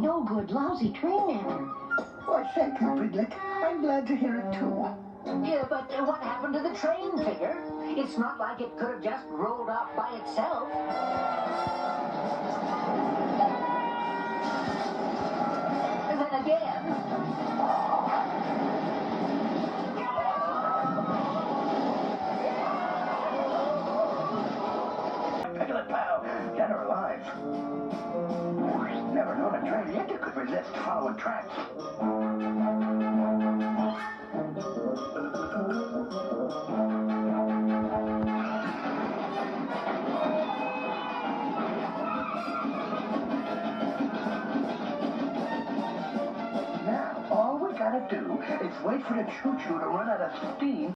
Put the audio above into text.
no-good, lousy train manner. Why, thank you, Piglet. I'm glad to hear it, too. Yeah, but what happened to the train, Tigger? It's not like it could have just rolled off by itself. And then again... Piglet, pal, dead or alive. Never known a train yet that could resist following tracks. Now, all we gotta do is wait for the choo-choo to run out of steam